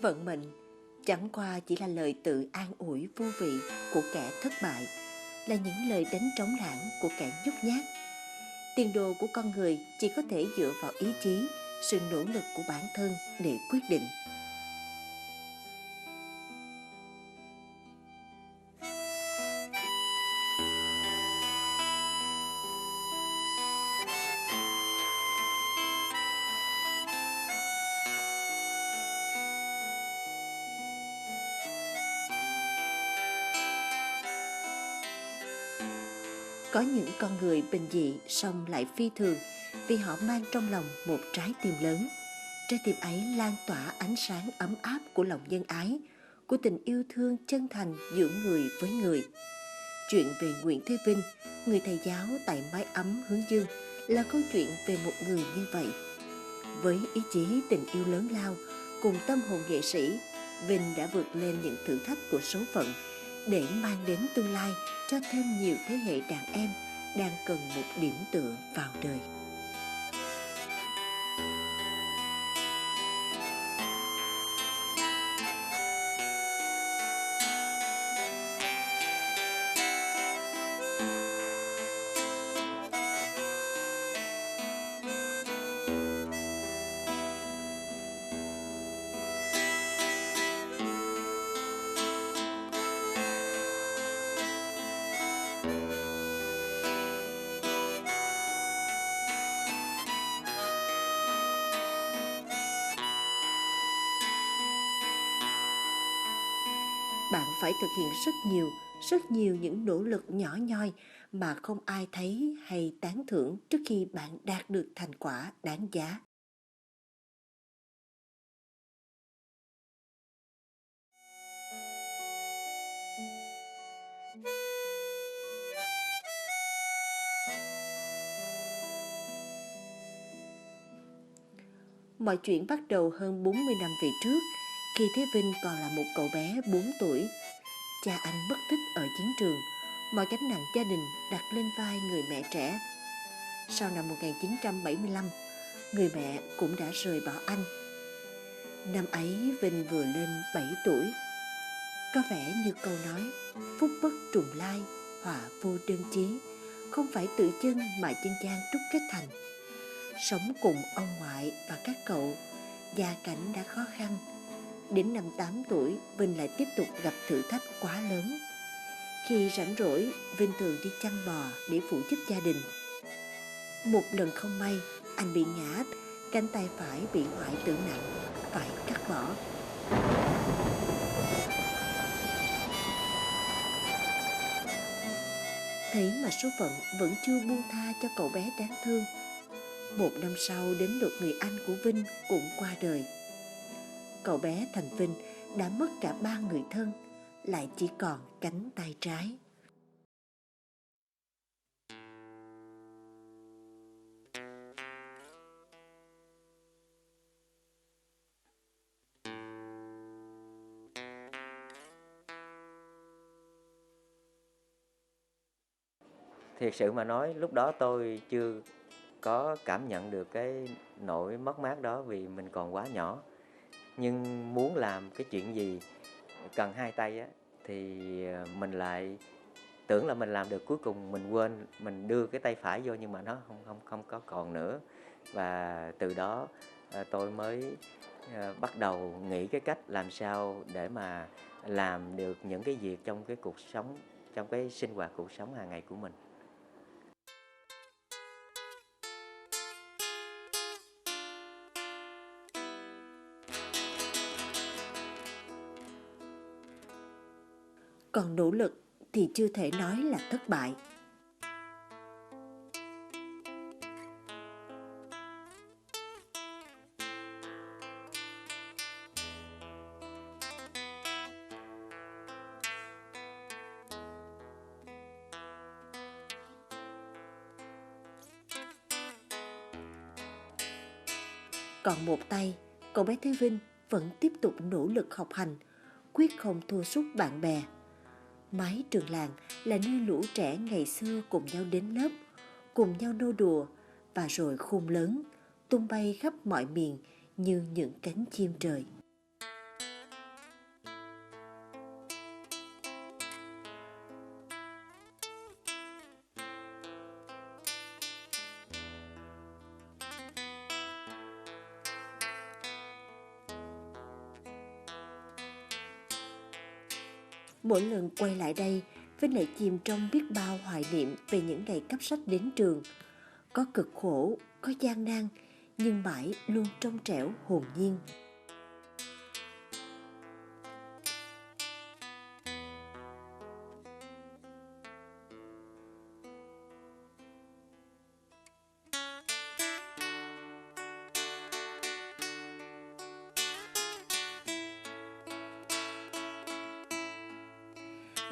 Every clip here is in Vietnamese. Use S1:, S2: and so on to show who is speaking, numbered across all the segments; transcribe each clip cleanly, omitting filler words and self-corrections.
S1: Vận mệnh chẳng qua chỉ là lời tự an ủi vô vị của kẻ thất bại, là những lời đánh trống lảng của kẻ nhút nhát. Tiền đồ của con người chỉ có thể dựa vào ý chí, sự nỗ lực của bản thân để quyết định. Có những con người bình dị song lại phi thường, vì họ mang trong lòng một trái tim lớn. Trái tim ấy lan tỏa ánh sáng ấm áp của lòng nhân ái, của tình yêu thương chân thành giữa người với người. Chuyện về Nguyễn Thế Vinh, người thầy giáo tại mái ấm hướng dương, là câu chuyện về một người như vậy. Với ý chí tình yêu lớn lao cùng tâm hồn nghệ sĩ, Vinh đã vượt lên những thử thách của số phận để mang đến tương lai cho thêm nhiều thế hệ đàn em đang cần một điểm tựa vào đời. Bạn phải thực hiện rất nhiều những nỗ lực nhỏ nhoi mà không ai thấy hay tán thưởng trước khi bạn đạt được thành quả đáng giá. Mọi chuyện bắt đầu hơn 40 năm về trước, khi Thế Vinh còn là một cậu bé 4 tuổi. Cha anh mất tích ở chiến trường, mọi gánh nặng gia đình đặt lên vai người mẹ trẻ. Sau năm 1975, người mẹ cũng đã rời bỏ anh. Năm ấy Vinh vừa lên 7 tuổi. Có vẻ như câu nói phúc bất trùng lai, họa vô đơn chí không phải tự chân mà dân gian đúc kết thành. Sống cùng ông ngoại và các cậu, gia cảnh đã khó khăn. Đến năm 8 tuổi, Vinh lại tiếp tục gặp thử thách quá lớn. Khi rảnh rỗi, Vinh thường đi chăn bò để phụ giúp gia đình. Một lần không may, anh bị ngã, cánh tay phải bị hoại tử nặng, phải cắt bỏ. Thế mà số phận vẫn chưa buông tha cho cậu bé đáng thương. Một năm sau đến lượt người anh của Vinh cũng qua đời. Cậu bé Thành Vinh đã mất cả 3 người thân, lại chỉ còn cánh tay trái.
S2: Thiệt sự mà nói, lúc đó tôi chưa có cảm nhận được cái nỗi mất mát đó vì mình còn quá nhỏ. Nhưng muốn làm cái chuyện gì cần hai tay á, thì mình lại tưởng là mình làm được, cuối cùng mình quên, mình đưa cái tay phải vô nhưng mà nó không có còn nữa. Và từ đó tôi mới bắt đầu nghĩ cái cách làm sao để mà làm được những cái việc trong cái cuộc sống, trong cái sinh hoạt cuộc sống hàng ngày của mình.
S1: Còn nỗ lực thì chưa thể nói là thất bại. Còn một tay, cậu bé Thế Vinh vẫn tiếp tục nỗ lực học hành, quyết không thua sút bạn bè. Mái trường làng là nơi lũ trẻ ngày xưa cùng nhau đến lớp, cùng nhau nô đùa, và rồi khôn lớn, tung bay khắp mọi miền như những cánh chim trời. Mỗi lần quay lại đây, Vinh lại chìm trong biết bao hoài niệm về những ngày cấp sách đến trường. Có cực khổ, có gian nan, nhưng mãi luôn trong trẻo hồn nhiên.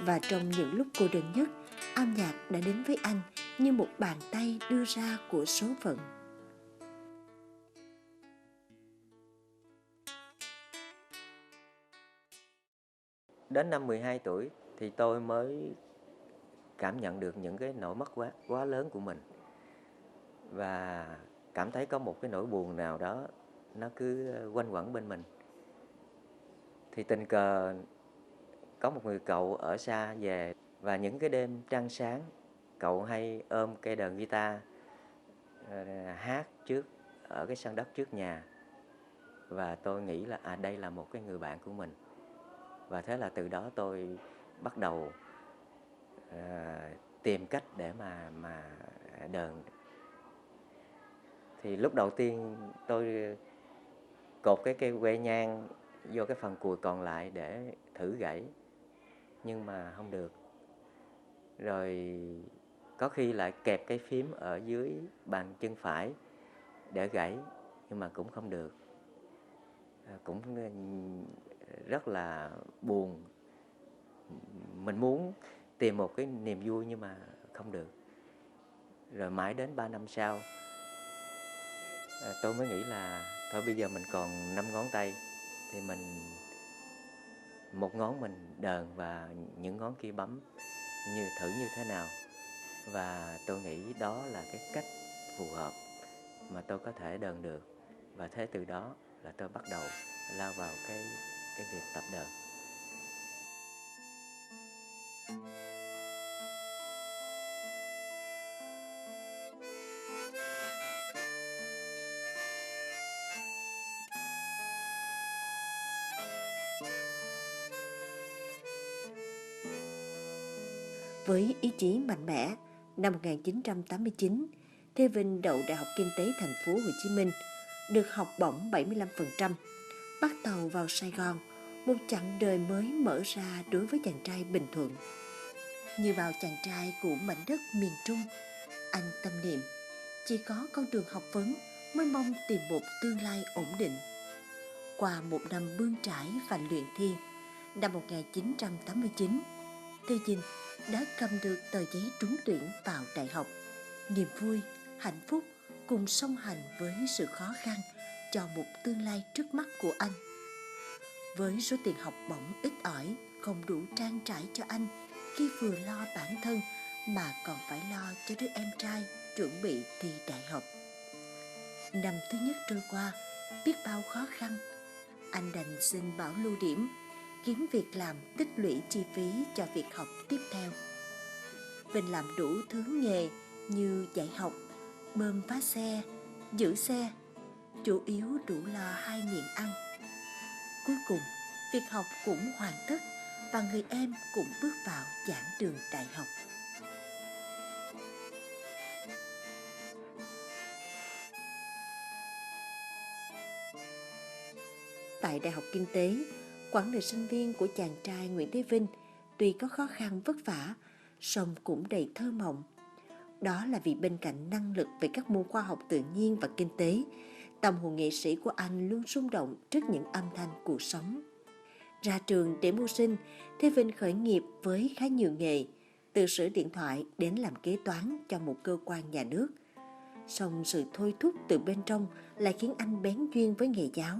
S1: Và trong những lúc cô đơn nhất, âm nhạc đã đến với anh như một bàn tay đưa ra của số phận.
S2: Đến năm 12 tuổi thì tôi mới cảm nhận được những cái nỗi mất quá lớn của mình, và cảm thấy có một cái nỗi buồn nào đó nó cứ quanh quẩn bên mình. Thì tình cờ có một người cậu ở xa về, và những cái đêm trăng sáng cậu hay ôm cây đờn guitar hát trước ở cái sân đất trước nhà. Và tôi nghĩ là đây là một cái người bạn của mình. Và thế là từ đó tôi bắt đầu tìm cách để mà đờn. Thì lúc đầu tiên tôi cột cái cây que nhang vô cái phần cùi còn lại để thử gãy, nhưng mà không được. Rồi có khi lại kẹp cái phím ở dưới bàn chân phải để gãy, nhưng mà cũng không được. Cũng rất là buồn. Mình muốn tìm một cái niềm vui nhưng mà không được. Rồi mãi đến 3 năm sau, tôi mới nghĩ là thôi bây giờ mình còn 5 ngón tay, thì một ngón mình đờn và những ngón kia bấm thử như thế nào. Và tôi nghĩ đó là cái cách phù hợp mà tôi có thể đờn được. Và thế từ đó là tôi bắt đầu lao vào cái việc tập đờn.
S1: Với ý chí mạnh mẽ, năm 1989, Thế Vinh đậu Đại học Kinh tế Thành phố Hồ Chí Minh, được học bổng 75%, bắt tàu vào Sài Gòn, một chặng đời mới mở ra đối với chàng trai Bình Thuận. Như bao chàng trai của mảnh đất miền Trung, anh tâm niệm chỉ có con đường học vấn mới mong tìm một tương lai ổn định. Qua một năm bươn trải và luyện thi, năm 1989, Thế Vinh đã cầm được tờ giấy trúng tuyển vào đại học. Niềm vui, hạnh phúc cùng song hành với sự khó khăn cho một tương lai trước mắt của anh. Với số tiền học bổng ít ỏi không đủ trang trải cho anh khi vừa lo bản thân mà còn phải lo cho đứa em trai chuẩn bị thi đại học. Năm thứ nhất trôi qua, biết bao khó khăn, anh đành xin bảo lưu điểm, kiếm việc làm tích lũy chi phí cho việc học tiếp theo. Vinh làm đủ thứ nghề như dạy học, bơm vá xe, giữ xe, chủ yếu đủ lo hai miệng ăn. Cuối cùng, việc học cũng hoàn tất và người em cũng bước vào giảng đường đại học. Tại Đại học Kinh tế, quãng đời sinh viên của chàng trai Nguyễn Thế Vinh tuy có khó khăn vất vả, song cũng đầy thơ mộng. Đó là vì bên cạnh năng lực về các môn khoa học tự nhiên và kinh tế, tâm hồn nghệ sĩ của anh luôn rung động trước những âm thanh cuộc sống. Ra trường để mưu sinh, Thế Vinh khởi nghiệp với khá nhiều nghề, từ sửa điện thoại đến làm kế toán cho một cơ quan nhà nước. Song sự thôi thúc từ bên trong lại khiến anh bén duyên với nghề giáo.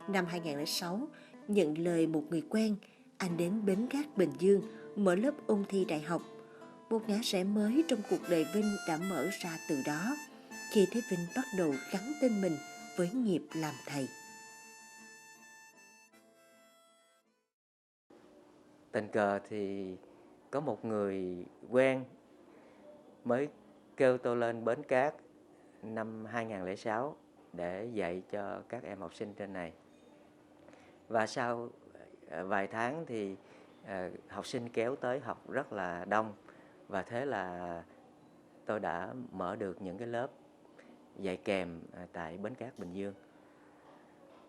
S1: Năm 2006, nhận lời một người quen, anh đến Bến Cát Bình Dương mở lớp ôn thi đại học. Một ngã rẽ mới trong cuộc đời Vinh đã mở ra từ đó, khi Thế Vinh bắt đầu gắn tên mình với nghiệp làm thầy.
S2: Tình cờ thì có một người quen mới kêu tôi lên Bến Cát năm 2006 để dạy cho các em học sinh trên này. Và sau vài tháng thì học sinh kéo tới học rất là đông, và thế là tôi đã mở được những cái lớp dạy kèm tại Bến Cát, Bình Dương.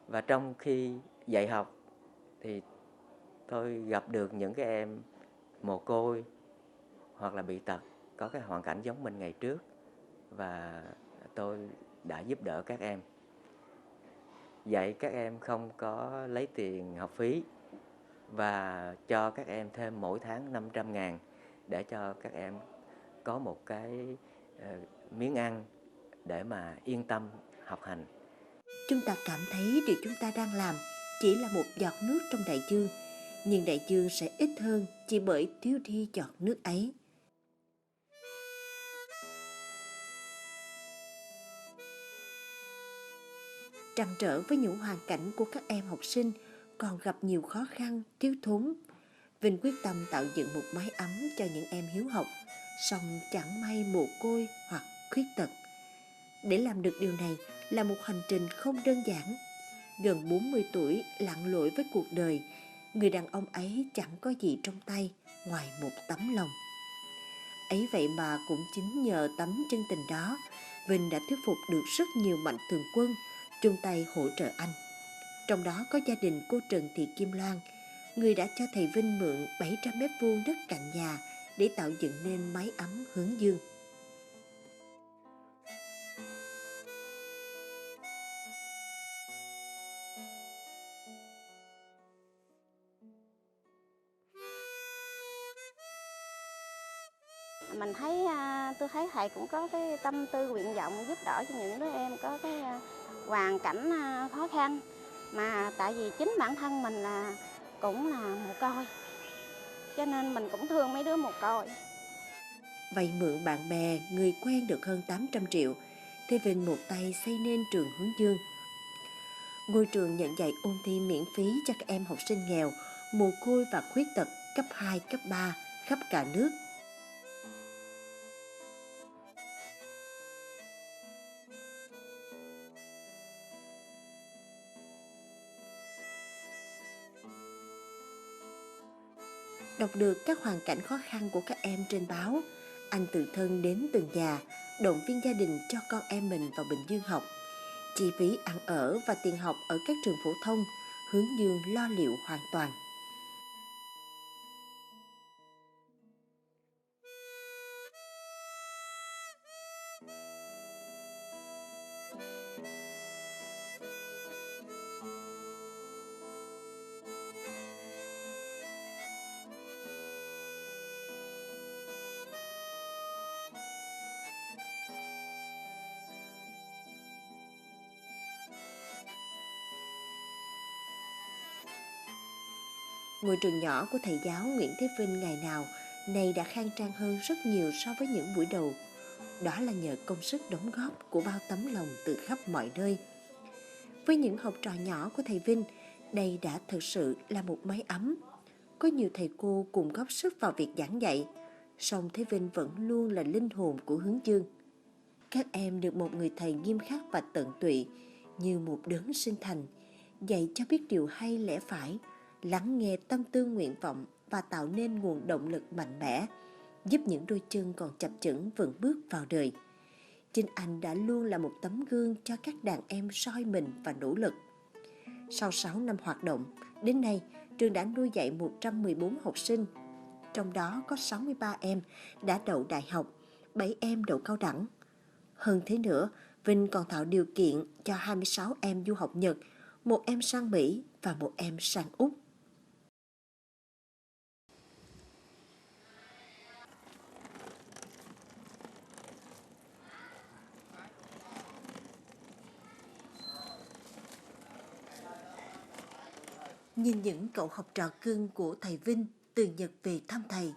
S2: Và trong khi dạy học thì tôi gặp được những cái em mồ côi hoặc là bị tật, có cái hoàn cảnh giống mình ngày trước, và tôi đã giúp đỡ các em. Dạy các em không có lấy tiền học phí và cho các em thêm mỗi tháng 500.000 để cho các em có một cái miếng ăn để mà yên tâm học hành.
S1: Chúng ta cảm thấy điều chúng ta đang làm chỉ là một giọt nước trong đại dương, nhưng đại dương sẽ ít hơn chỉ bởi thiếu đi giọt nước ấy. Trăn trở với những hoàn cảnh của các em học sinh còn gặp nhiều khó khăn, thiếu thốn, Vinh quyết tâm tạo dựng một mái ấm cho những em hiếu học, song chẳng may mồ côi hoặc khuyết tật. Để làm được điều này là một hành trình không đơn giản. Gần 40 tuổi lặn lội với cuộc đời, người đàn ông ấy chẳng có gì trong tay ngoài một tấm lòng. Ấy vậy mà cũng chính nhờ tấm chân tình đó, Vinh đã thuyết phục được rất nhiều mạnh thường quân chung tay hỗ trợ anh. Trong đó có gia đình cô Trần Thị Kim Loan, người đã cho thầy Vinh mượn 700 mét vuông đất cạnh nhà để tạo dựng nên mái ấm hướng dương.
S3: Mình thấy tôi thấy thầy cũng có cái tâm tư nguyện vọng giúp đỡ cho những đứa em có cái hoàn cảnh khó khăn, mà tại vì chính bản thân mình cũng là mồ côi, cho nên mình cũng thương mấy đứa mồ côi.
S1: Vay mượn bạn bè, người quen được hơn 800 triệu, Thế Vinh một tay xây nên trường Hướng Dương. Ngôi trường nhận dạy ôn thi miễn phí cho các em học sinh nghèo, mồ côi và khuyết tật cấp 2, cấp 3 khắp cả nước. Đọc được các hoàn cảnh khó khăn của các em trên báo, anh tự thân đến từng nhà, động viên gia đình cho con em mình vào Bình Dương học. Chi phí ăn ở và tiền học ở các trường phổ thông, Hướng Dương lo liệu hoàn toàn. Ngôi trường nhỏ của thầy giáo Nguyễn Thế Vinh ngày nào nay đã khang trang hơn rất nhiều so với những buổi đầu. Đó là nhờ công sức đóng góp của bao tấm lòng từ khắp mọi nơi. Với những học trò nhỏ của thầy Vinh, đây đã thực sự là một mái ấm. Có nhiều thầy cô cùng góp sức vào việc giảng dạy, song Thế Vinh vẫn luôn là linh hồn của Hướng Dương. Các em được một người thầy nghiêm khắc và tận tụy, như một đấng sinh thành, dạy cho biết điều hay lẽ phải, lắng nghe tâm tư nguyện vọng và tạo nên nguồn động lực mạnh mẽ, giúp những đôi chân còn chập chững vững bước vào đời. Chính anh đã luôn là một tấm gương cho các đàn em soi mình và nỗ lực. Sau 6 năm hoạt động, đến nay trường đã nuôi dạy 114 học sinh, trong đó có 63 em đã đậu đại học, 7 em đậu cao đẳng. Hơn thế nữa, Vinh còn tạo điều kiện cho 26 em du học Nhật, 1 em sang Mỹ và 1 em sang Úc. Nhìn những cậu học trò cưng của thầy Vinh từ Nhật về thăm thầy,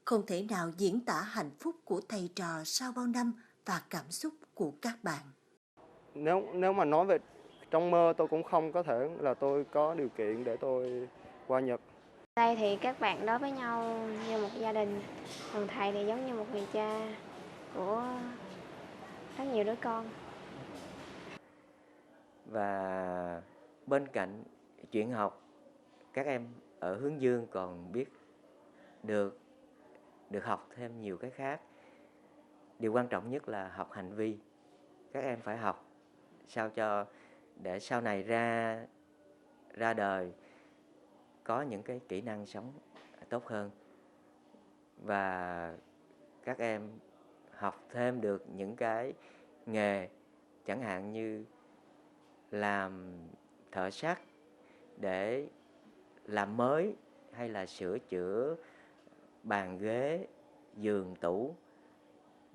S1: không thể nào diễn tả hạnh phúc của thầy trò sau bao năm và cảm xúc của các bạn.
S4: Nếu mà nói về trong mơ, tôi cũng không có thể là tôi có điều kiện để tôi qua Nhật.
S5: Đây thì các bạn đối với nhau như một gia đình, còn thầy thì giống như một người cha của rất nhiều đứa con.
S2: Và bên cạnh chuyện học, các em ở hướng dương còn biết được học thêm nhiều cái khác. Điều quan trọng nhất là học hành vi. Các em phải học sao cho để sau này ra đời có những cái kỹ năng sống tốt hơn, và các em học thêm được những cái nghề, chẳng hạn như làm thợ sắt để làm mới, hay là sửa chữa bàn ghế, giường, tủ,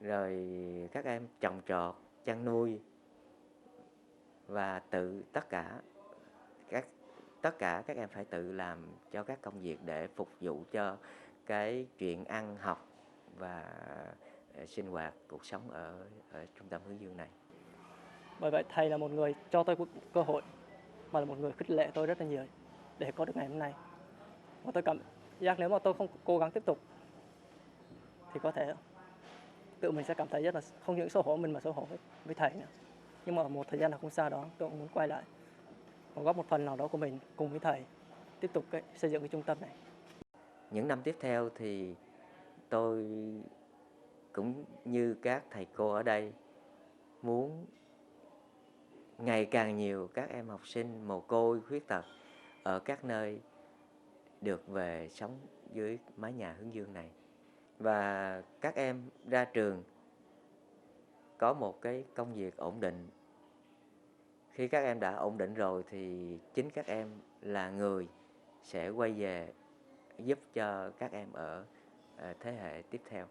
S2: rồi các em trồng trọt, chăn nuôi, và tất cả các em phải tự làm cho các công việc để phục vụ cho cái chuyện ăn học và sinh hoạt cuộc sống ở trung tâm hướng dương này.
S6: Bởi vậy thầy là một người cho tôi cơ hội, và là một người khích lệ tôi rất là nhiều để có được ngày hôm nay. Và tôi cảm giác nếu mà tôi không cố gắng tiếp tục thì có thể tự mình sẽ cảm thấy rất là không những xấu hổ mình mà xấu hổ với thầy nữa. Nhưng mà một thời gian là không xa đó, tôi cũng muốn quay lại và góp một phần nào đó của mình cùng với thầy tiếp tục xây dựng cái trung tâm này.
S2: Những năm tiếp theo thì tôi cũng như các thầy cô ở đây muốn ngày càng nhiều các em học sinh mồ côi, khuyết tật ở các nơi được về sống dưới mái nhà hướng dương này. Và các em ra trường có một cái công việc ổn định. Khi các em đã ổn định rồi thì chính các em là người sẽ quay về giúp cho các em ở thế hệ tiếp theo.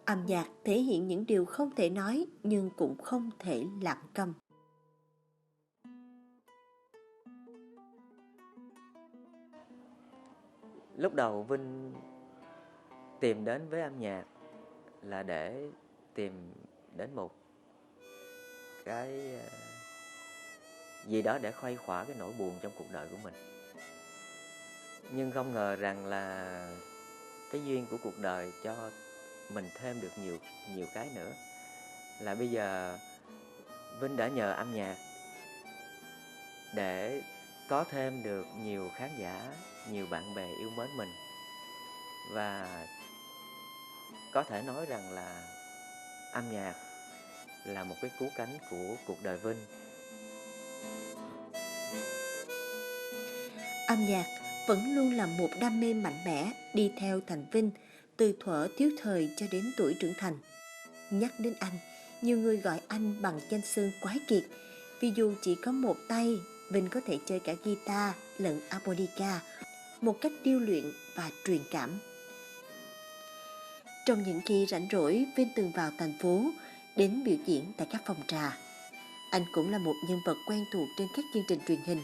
S1: Âm nhạc thể hiện những điều không thể nói nhưng cũng không thể lặng câm.
S2: Lúc đầu Vinh tìm đến với âm nhạc là để tìm đến một cái gì đó để khuây khỏa cái nỗi buồn trong cuộc đời của mình. Nhưng không ngờ rằng là cái duyên của cuộc đời cho mình thêm được nhiều cái nữa. Là bây giờ Vinh đã nhờ âm nhạc để có thêm được nhiều khán giả, nhiều bạn bè yêu mến mình. Và có thể nói rằng là âm nhạc là một cái cứu cánh của cuộc đời Vinh.
S1: Âm nhạc vẫn luôn là một đam mê mạnh mẽ đi theo Thành Vinh từ thuở thiếu thời cho đến tuổi trưởng thành. Nhắc đến anh, nhiều người gọi anh bằng danh xưng quái kiệt, vì dù chỉ có một tay, Vinh có thể chơi cả guitar lẫn harmonica một cách điêu luyện và truyền cảm. Trong những khi rảnh rỗi, Vinh từng vào thành phố đến biểu diễn tại các phòng trà. Anh cũng là một nhân vật quen thuộc trên các chương trình truyền hình.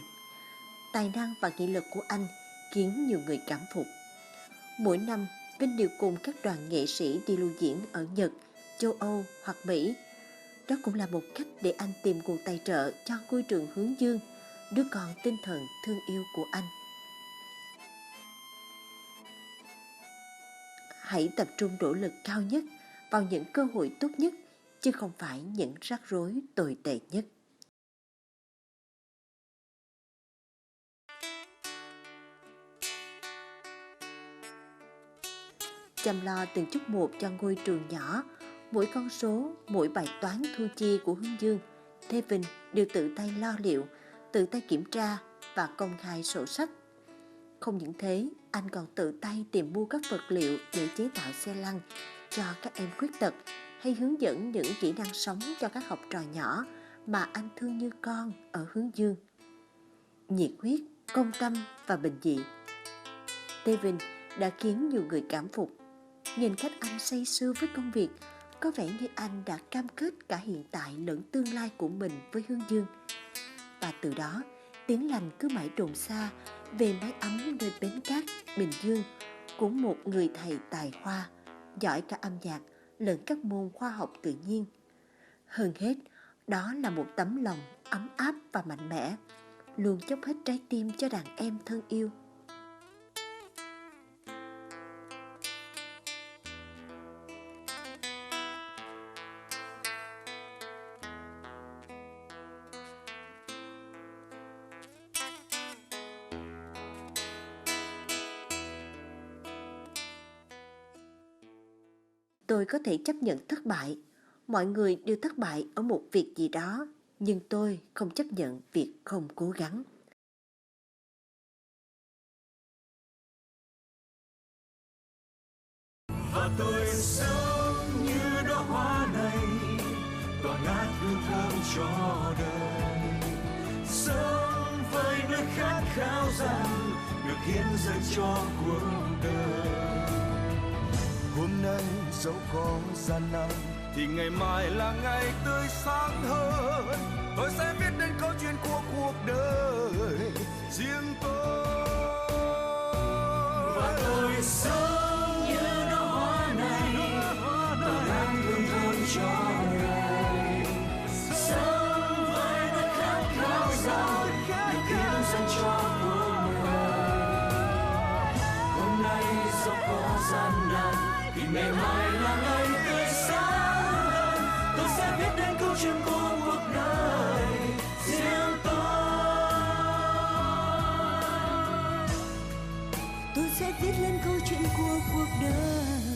S1: Tài năng và nghị lực của anh khiến nhiều người cảm phục. Mỗi năm, Vinh đều cùng các đoàn nghệ sĩ đi lưu diễn ở Nhật, châu Âu hoặc Mỹ. Đó cũng là một cách để anh tìm nguồn tài trợ cho ngôi trường hướng dương, đứa con tinh thần thương yêu của anh. Hãy tập trung nỗ lực cao nhất vào những cơ hội tốt nhất, chứ không phải những rắc rối tồi tệ nhất. Chăm lo từng chút một cho ngôi trường nhỏ, mỗi con số, mỗi bài toán thu chi của hướng dương, Thế Vinh đều tự tay lo liệu, tự tay kiểm tra và công khai sổ sách. Không những thế, anh còn tự tay tìm mua các vật liệu để chế tạo xe lăn cho các em khuyết tật, hay hướng dẫn những kỹ năng sống cho các học trò nhỏ mà anh thương như con ở hướng dương. Nhiệt huyết, công tâm và bình dị, Thế Vinh đã khiến nhiều người cảm phục. Nhìn cách anh say sưa với công việc, có vẻ như anh đã cam kết cả hiện tại lẫn tương lai của mình với hướng dương. Và từ đó, tiếng lành cứ mãi đồn xa về mái ấm nơi bến cát Bình Dương của một người thầy tài hoa, giỏi cả âm nhạc lẫn các môn khoa học tự nhiên. Hơn hết, Đó là một tấm lòng ấm áp và mạnh mẽ, luôn dốc hết trái tim cho đàn em thân yêu. Tôi có thể chấp nhận thất bại. Mọi người đều thất bại ở một việc gì đó, nhưng tôi không chấp nhận việc không cố gắng.
S7: Và tôi sống như đóa hoa này, tỏa ngát hương thơm cho đời. Sống với nơi khát khao rằng được hiến dâng cho cuộc đời. Hôm nay dẫu có gian nan thì ngày mai là ngày tươi sáng hơn. Tôi sẽ viết nên câu chuyện của cuộc đời riêng tôi. Và tôi sống như đóa hoa này, tỏa ngát hương thơm cho đời. Sống với nỗi khát khao rằng được hiến dâng cho cuộc đời. Hôm nay dẫu có gian nan thì ngày mai là ngày tươi sáng hơn. Tôi sẽ viết nên câu chuyện của cuộc đời riêng tôi.
S1: Tôi sẽ viết lên câu chuyện của cuộc đời